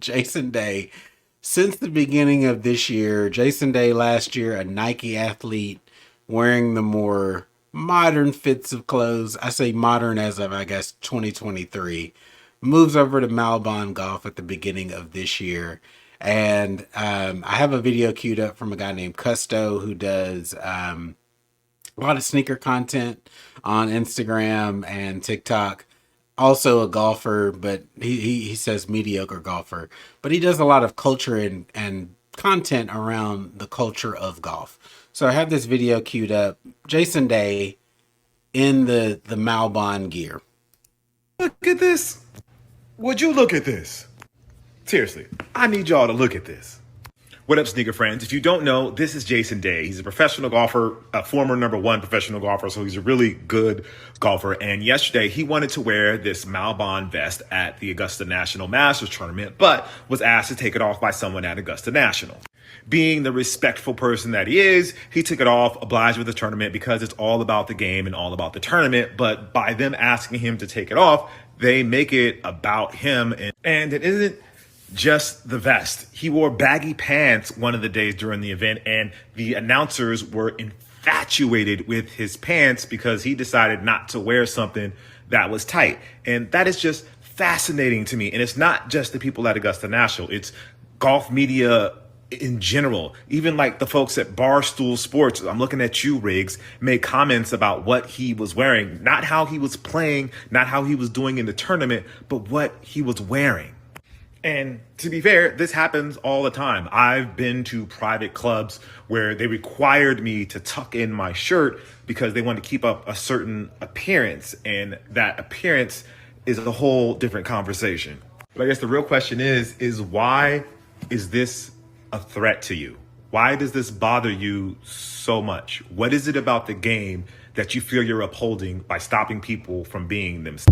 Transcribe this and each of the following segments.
Jason Day. Since the beginning of this year, Jason Day last year, a Nike athlete wearing the more modern fits of clothes. I say modern as of, I guess, 2023. Moves over to Malbon Golf at the beginning of this year. And I have a video queued up from a guy named Custo who does a lot of sneaker content on Instagram and TikTok. Also a golfer, but he says mediocre golfer. But he does a lot of culture and content around the culture of golf. So I have this video queued up. Jason Day in the Malbon gear. Look at this. Would you look at this? Seriously, I need y'all to look at this. What up, sneaker friends? If you don't know, this is Jason Day. He's a professional golfer, a former #1 professional golfer, so he's a really good golfer. And yesterday, he wanted to wear this Malbon vest at the Augusta National Masters Tournament, but was asked to take it off by someone at Augusta National. Being the respectful person that he is, he took it off, obliged with the tournament because it's all about the game and all about the tournament. But by them asking him to take it off, they make it about him. And it isn't just the vest. He wore baggy pants one of the days during the event, and the announcers were infatuated with his pants because he decided not to wear something that was tight. And that is just fascinating to me. And it's not just the people at Augusta National, it's golf media in general. Even like the folks at Barstool Sports, I'm looking at you, Riggs, made comments about what he was wearing, not how he was playing, not how he was doing in the tournament, but what he was wearing. And to be fair, this happens all the time. I've been to private clubs where they required me to tuck in my shirt because they wanted to keep up a certain appearance. And that appearance is a whole different conversation. But I guess the real question is why is this a threat to you? Why does this bother you so much? What is it about the game that you feel you're upholding by stopping people from being themselves?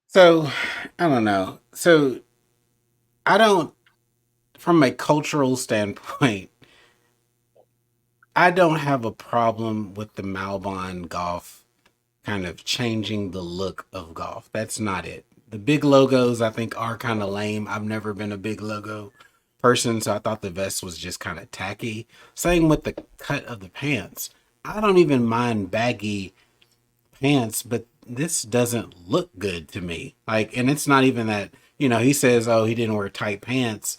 So I don't know. So I don't, from a cultural standpoint, I don't have a problem with the Malbon Golf kind of changing the look of golf. That's not it. The big logos I think are kind of lame. I've never been a big logo person, so I thought the vest was just kind of tacky. Same with the cut of the pants. I don't even mind baggy pants, but this doesn't look good to me. Like, and it's not even that, he says, oh, he didn't wear tight pants.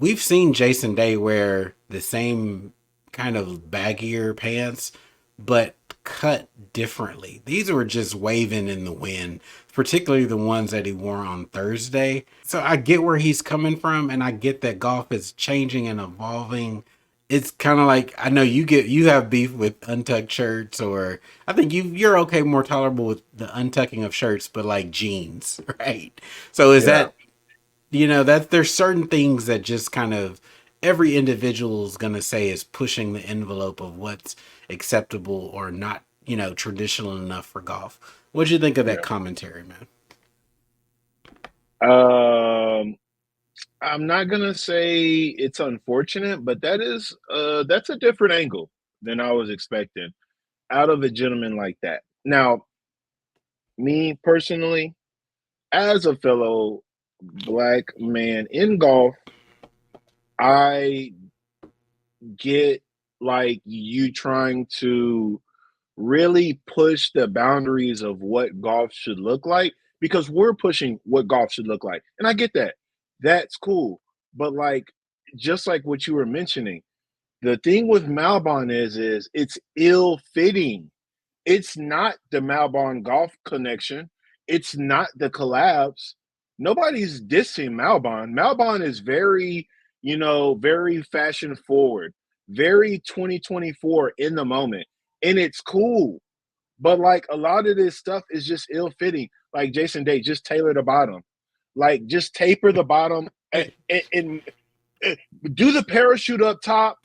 We've seen Jason Day wear the same kind of baggier pants, but cut differently. These were just waving in the wind, particularly the ones that he wore on Thursday. So I get where he's coming from, and I get that golf is changing and evolving. It's kind of like, I know you have beef with untucked shirts, or I think you're okay, more tolerable with the untucking of shirts, but like jeans, right? So is Yeah. that, that there's certain things that just kind of every individual is going to say is pushing the envelope of what's acceptable or not, traditional enough for golf. What'd you think of that Yeah. commentary, man? Um, I'm not gonna say it's unfortunate, but that's a different angle than I was expecting out of a gentleman like that. Now, me personally, as a fellow black man in golf, I get like you trying to really push the boundaries of what golf should look like because we're pushing what golf should look like. And I get that. That's cool. But like just like what you were mentioning, the thing with Malbon is it's ill fitting. It's not the Malbon golf connection. It's not the collabs. Nobody's dissing Malbon. Malbon is very, very fashion forward, very 2024 in the moment. And it's cool. But like a lot of this stuff is just ill fitting. Like Jason Day, just tailor the bottom. Like just taper the bottom and do the parachute up top,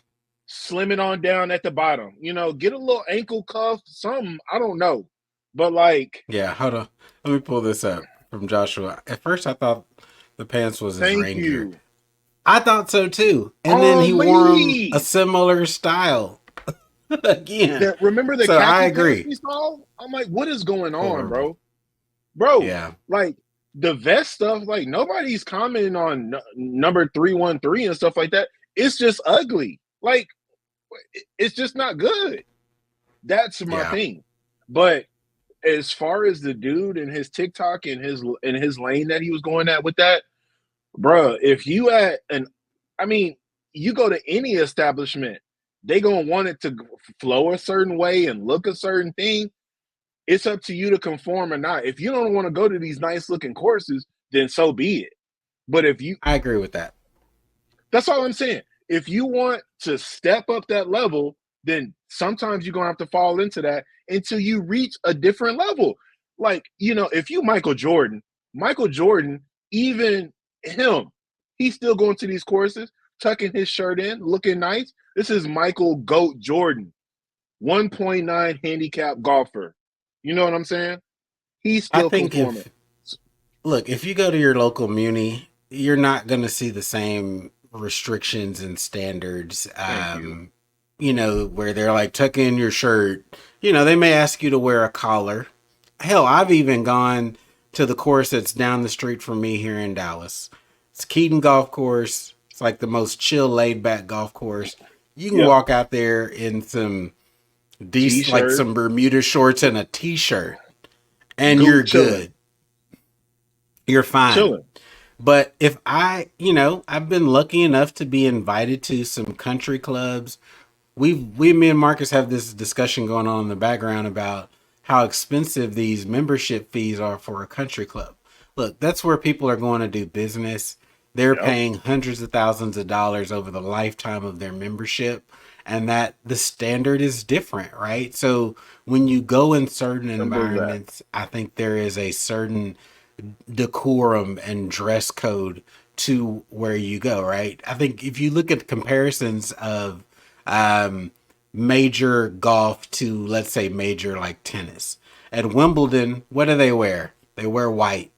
slim it on down at the bottom. Get a little ankle cuff, something. I don't know. But like, Yeah, hold on. Let me pull this up from Joshua. At first, I thought the pants was his thank rain gear. you. I thought so too. And then he On wore them a me. similar style again. Remember the So I khaki pants agree. we saw? I'm like, what is going on, Horrible. bro? Bro, Yeah. like the vest stuff, like nobody's commenting on number 313 and stuff like that. It's just ugly. Like it's just not good. That's my Yeah, thing. But as far as the dude and his TikTok and his lane that he was going at with that, bruh, if you at an, I mean, you go to any establishment, they gonna want it to flow a certain way and look a certain thing. It's up to you to conform or not. If you don't want to go to these nice looking courses, then so be it. But if you, I agree with that. that's all I'm saying. If you want to step up that level, then sometimes you're gonna have to fall into that until you reach a different level. Like, if you Michael Jordan, even him, he's still going to these courses, tucking his shirt in, looking nice. This is Michael Goat Jordan, 1.9 handicap golfer. You know what I'm saying? He's I still think conforming. if you go to your local muni, you're not going to see the same restrictions and standards. Thank you. Where they're like tuck in your shirt. They may ask you to wear a collar. Hell, I've even gone to the course that's down the street from me here in Dallas. It's Keaton Golf Course. It's like the most chill, laid back golf course. You can Yep. walk out there in some decent, like T-shirt, some Bermuda shorts and a t-shirt, and you're goot chilling, good. You're fine. chilling. But if I've been lucky enough to be invited to some country clubs. Me and Marcus have this discussion going on in the background about how expensive these membership fees are for a country club. Look, that's where people are going to do business. They're Yep. paying hundreds of thousands of dollars over the lifetime of their membership, and that the standard is different, right? So when you go in certain Simple as that. environments, I think there is a certain decorum and dress code to where you go, right? I think if you look at comparisons of um, major golf to, let's say, major like tennis, at Wimbledon, what do they wear? They wear white.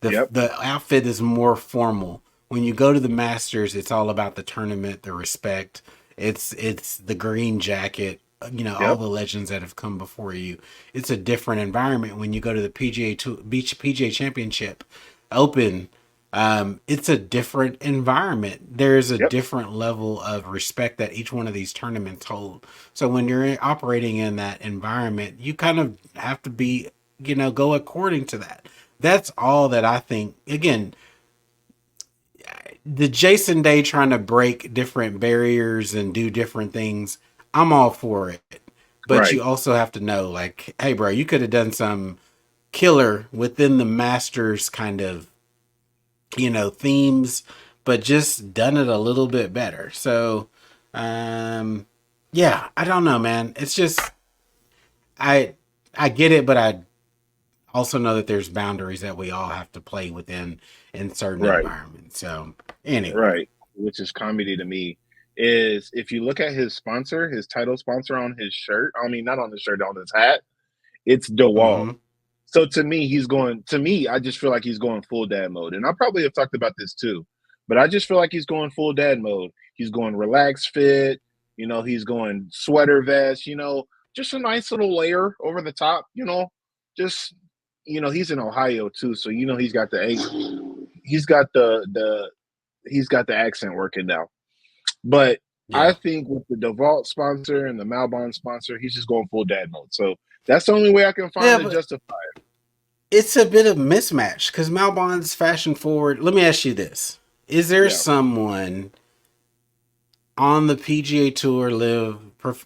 the Yep. The outfit is more formal. When you go to the Masters, it's all about the tournament, the respect. It's the green jacket. All Yep. the legends that have come before you. It's a different environment when you go to the PGA Championship Open. It's a different environment. There's a Yep. different level of respect that each one of these tournaments hold. So when you're operating in that environment, you kind of have to be, go according to that. That's all that I think. Again, the Jason Day trying to break different barriers and do different things, I'm all for it. But you Right. also have to know, like, hey, bro, you could have done some killer within the Masters kind of, themes, but just done it a little bit better. So, um, yeah, I don't know, man. It's just, I, I get it, but I also know that there's boundaries that we all have to play within in certain Right. environments. So, anyway. Right. Which is comedy to me. Is if you look at his sponsor, his title sponsor on his shirt, I mean, not on the shirt, on his hat, it's DeWalt. Mm-hmm. So to me, I just feel like he's going full dad mode. And I probably have talked about this too, but I just feel like he's going full dad mode. He's going relaxed fit, he's going sweater vest, just a nice little layer over the top, just, he's in Ohio too. So, he's got he's got the accent working now. But I Yeah. think with the DeVault sponsor and the Malbon sponsor, he's just going full dad mode. So that's the only way I can find Yeah, to but justify. it's a bit of mismatch because Malbon's fashion forward. Let me ask you this: is there Yeah. someone on the PGA Tour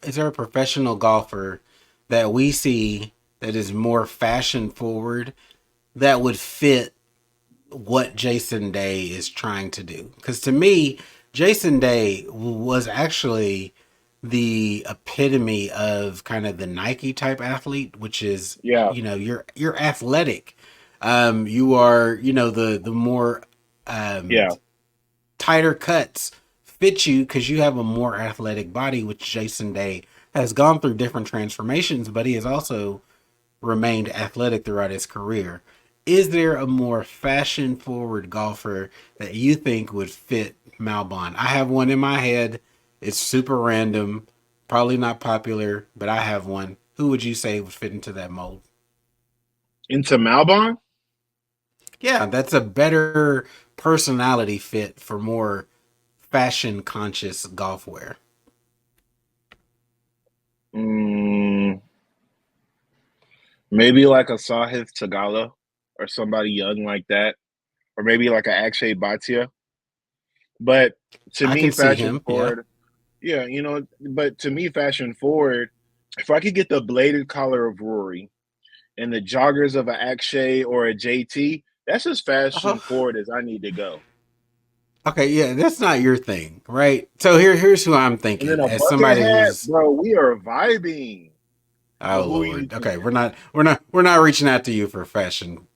is there a professional golfer that we see that is more fashion forward that would fit what Jason Day is trying to do? Because to me, Jason Day was actually the epitome of kind of the Nike type athlete, which is, Yeah. you're athletic. You are, the more um, Yeah. tighter cuts fit you because you have a more athletic body, which Jason Day has gone through different transformations, but he has also remained athletic throughout his career. Is there a more fashion forward golfer that you think would fit Malbon? I have one in my head. It's super random, probably not popular, but I have one. Who would you say would fit into that mold? Into Malbon? Yeah, that's a better personality fit for more fashion conscious golf wear. Mm, maybe like a Sahith Tagala or somebody young like that, or maybe like a Akshay Bhatia. But to I me, can see fashion him. Yeah. forward, yeah, but to me, fashion forward, if I could get the bladed collar of Rory and the joggers of an Akshay or a JT, that's as fashion Oh, forward as I need to go. okay. Yeah, that's not your thing, right? So here's who I'm And then thinking a as bucket somebody hat, who's. bro, we are vibing. But Oh who are you Lord. Okay, thinking? we're not reaching out to you for fashion.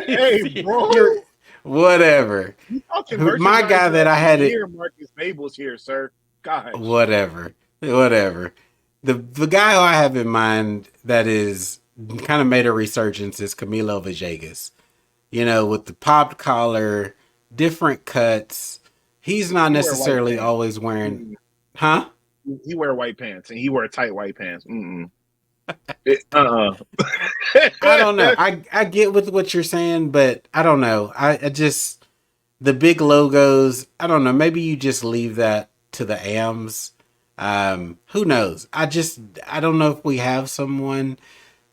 Hey, bro, You're whatever. you talking My merchandise guy that I had it. engineer Marcus Mabel's here, sir. Gosh. Whatever. The guy who I have in mind that is kind of made a resurgence is Camilo Villegas. With the popped collar, different cuts. He's not He wear white necessarily pants. always wearing, Mm-mm. huh? He wear white pants, and he wear tight white pants. Mm-mm. Uh-uh. I don't know. I get with what you're saying, but I don't know. I just the big logos. I don't know. Maybe you just leave that to the AMs. Who knows? I don't know if we have someone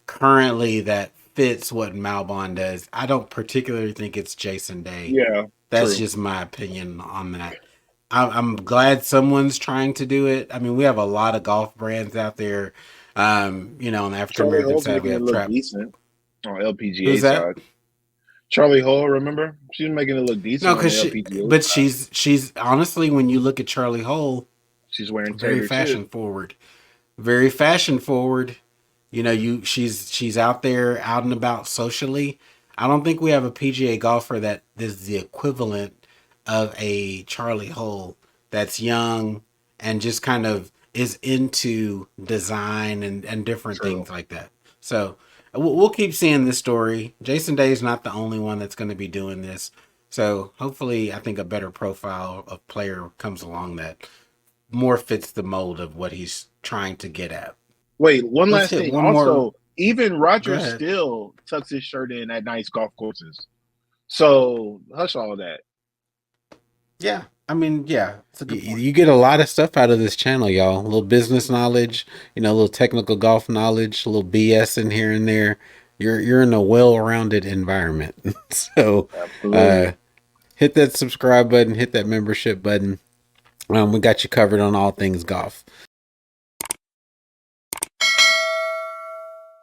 currently that fits what Malbon does. I don't particularly think it's Jason Day. Yeah, That's true. just my opinion on that. I'm glad someone's trying to do it. I mean, we have a lot of golf brands out there. On the African Charlie American Hull's side, we making it have look Trap. decent on LPGA Who's that? side. Charlie Hull, remember? She's making it look decent No, on because the LPGA but side. she's honestly, when you look at Charlie Hole, She's wearing very Taylor too. fashion forward, very fashion forward. She's out there, out and about socially. I don't think we have a PGA golfer that is the equivalent of a Charlie Hole that's young and just kind of is into design and different True. things like that. So we'll keep seeing this story. Jason Day is not the only one that's going to be doing this. So hopefully, I think a better profile of player comes along that more fits the mold of what he's trying to get at. Wait, one Let's last hit thing. one more. Also, even Go Roger ahead. still tucks his shirt in at nice golf courses. So hush all that. Yeah. I mean, yeah, That's a good point. you get a lot of stuff out of this channel, y'all. A little business knowledge, a little technical golf knowledge, a little BS in here and there. You're in a well-rounded environment. So, uh, Absolutely. hit that subscribe button, hit that membership button. We got you covered on all things golf.